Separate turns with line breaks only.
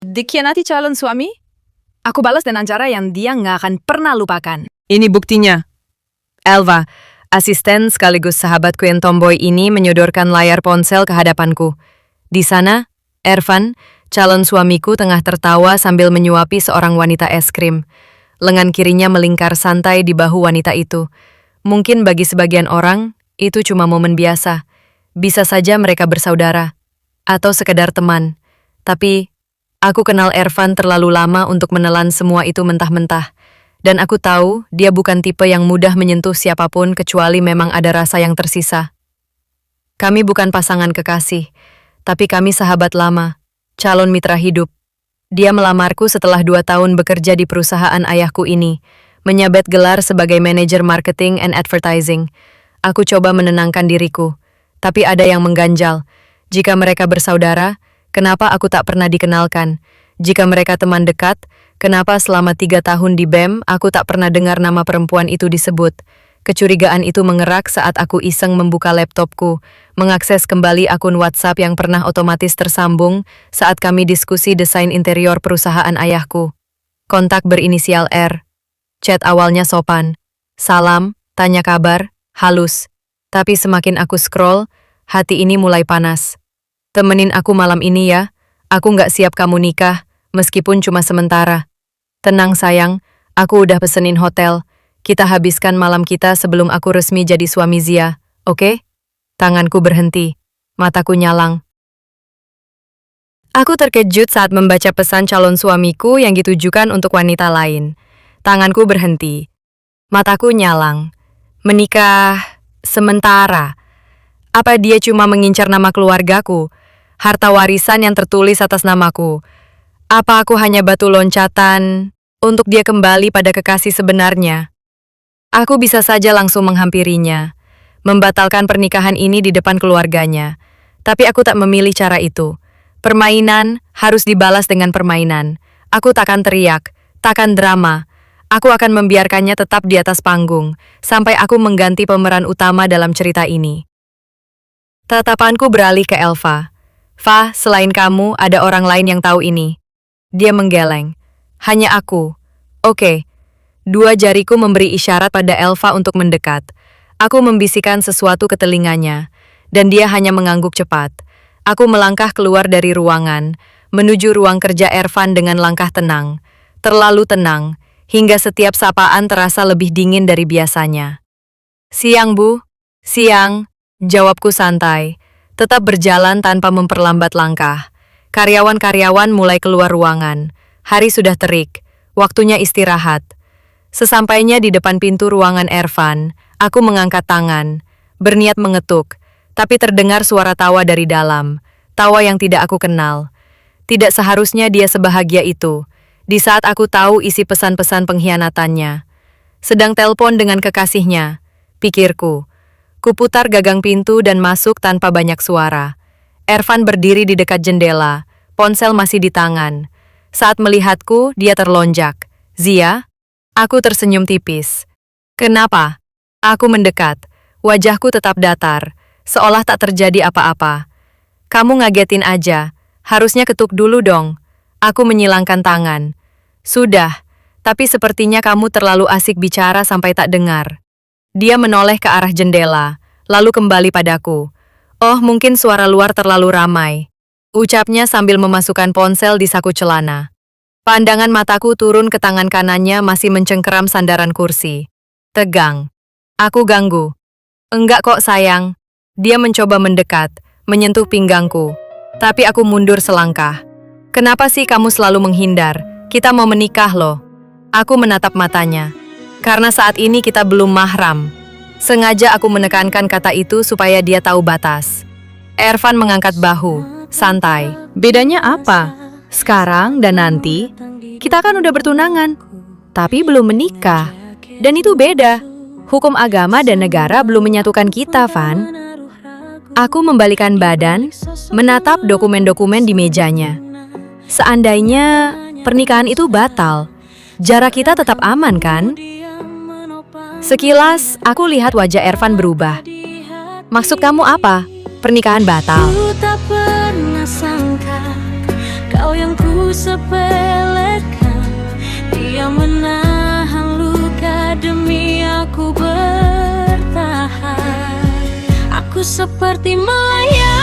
dikhianati calon suami? Aku balas dengan cara yang dia nggak akan pernah lupakan.
Ini buktinya. Elva, asisten sekaligus sahabatku yang tomboy ini menyodorkan layar ponsel ke hadapanku. Di sana, Ervan, calon suamiku tengah tertawa sambil menyuapi seorang wanita es krim. Lengan kirinya melingkar santai di bahu wanita itu. Mungkin bagi sebagian orang, itu cuma momen biasa. Bisa saja mereka bersaudara. Atau sekedar teman. Tapi, aku kenal Ervan terlalu lama untuk menelan semua itu mentah-mentah. Dan aku tahu dia bukan tipe yang mudah menyentuh siapapun kecuali memang ada rasa yang tersisa. Kami bukan pasangan kekasih, tapi kami sahabat lama, calon mitra hidup. Dia melamarku setelah 2 tahun bekerja di perusahaan ayahku ini, menyabet gelar sebagai manajer marketing and advertising. Aku coba menenangkan diriku, tapi ada yang mengganjal. Jika mereka bersaudara, kenapa aku tak pernah dikenalkan? Jika mereka teman dekat, kenapa selama 3 tahun di BEM aku tak pernah dengar nama perempuan itu disebut? Kecurigaan itu mengerak saat aku iseng membuka laptopku, mengakses kembali akun WhatsApp yang pernah otomatis tersambung saat kami diskusi desain interior perusahaan ayahku. Kontak berinisial R. Chat awalnya sopan. Salam, tanya kabar, halus. Tapi semakin aku scroll, hati ini mulai panas. Temenin aku malam ini ya, aku nggak siap kamu nikah, meskipun cuma sementara. Tenang sayang, aku udah pesenin hotel. Kita habiskan malam kita sebelum aku resmi jadi suami Zia, oke? Tanganku berhenti, mataku nyalang. Aku terkejut saat membaca pesan calon suamiku yang ditujukan untuk wanita lain. Tanganku berhenti, mataku nyalang. Menikah sementara. Apa dia cuma mengincar nama keluargaku? Harta warisan yang tertulis atas namaku? Apa aku hanya batu loncatan untuk dia kembali pada kekasih sebenarnya? Aku bisa saja langsung menghampirinya, membatalkan pernikahan ini di depan keluarganya. Tapi aku tak memilih cara itu. Permainan harus dibalas dengan permainan. Aku takkan teriak, takkan drama. Aku akan membiarkannya tetap di atas panggung, sampai aku mengganti pemeran utama dalam cerita ini. Tatapanku beralih ke Elva. Fa, selain kamu, ada orang lain yang tahu ini. Dia menggeleng. Hanya aku. Oke. 2 jariku memberi isyarat pada Elva untuk mendekat. Aku membisikkan sesuatu ke telinganya, dan dia hanya mengangguk cepat. Aku melangkah keluar dari ruangan, menuju ruang kerja Ervan dengan langkah tenang. Terlalu tenang, hingga setiap sapaan terasa lebih dingin dari biasanya. Siang, Bu. Siang, jawabku santai. Tetap berjalan tanpa memperlambat langkah. Karyawan-karyawan mulai keluar ruangan. Hari sudah terik, waktunya istirahat. Sesampainya di depan pintu ruangan Ervan, aku mengangkat tangan, berniat mengetuk, tapi terdengar suara tawa dari dalam, tawa yang tidak aku kenal. Tidak seharusnya dia sebahagia itu, di saat aku tahu isi pesan-pesan pengkhianatannya. Sedang telepon dengan kekasihnya, pikirku. Kuputar gagang pintu dan masuk tanpa banyak suara. Ervan berdiri di dekat jendela, ponsel masih di tangan. Saat melihatku, dia terlonjak. Zia? Aku tersenyum tipis. Kenapa? Aku mendekat. Wajahku tetap datar, seolah tak terjadi apa-apa. Kamu ngagetin aja. Harusnya ketuk dulu dong. Aku menyilangkan tangan. Sudah, tapi sepertinya kamu terlalu asik bicara sampai tak dengar. Dia menoleh ke arah jendela, lalu kembali padaku. Oh, mungkin suara luar terlalu ramai. Ucapnya sambil memasukkan ponsel di saku celana. Pandangan mataku turun ke tangan kanannya masih mencengkeram sandaran kursi. Tegang. Aku ganggu. Enggak kok sayang. Dia mencoba mendekat, menyentuh pinggangku. Tapi aku mundur selangkah. Kenapa sih kamu selalu menghindar? Kita mau menikah loh. Aku menatap matanya. Karena saat ini kita belum mahram. Sengaja aku menekankan kata itu supaya dia tahu batas. Ervan mengangkat bahu, santai. Bedanya apa? Sekarang dan nanti, kita kan udah bertunangan, tapi belum menikah. Dan itu beda. Hukum agama dan negara belum menyatukan kita, Van. Aku membalikan badan, menatap dokumen-dokumen di mejanya. Seandainya pernikahan itu batal, jarak kita tetap aman kan? Sekilas, aku lihat wajah Ervan berubah. Maksud kamu apa? Pernikahan batal?
Ku tak pernah sangka kau Kau yang ku sepelekan, dia menahan luka demi aku bertahan. Aku seperti melayang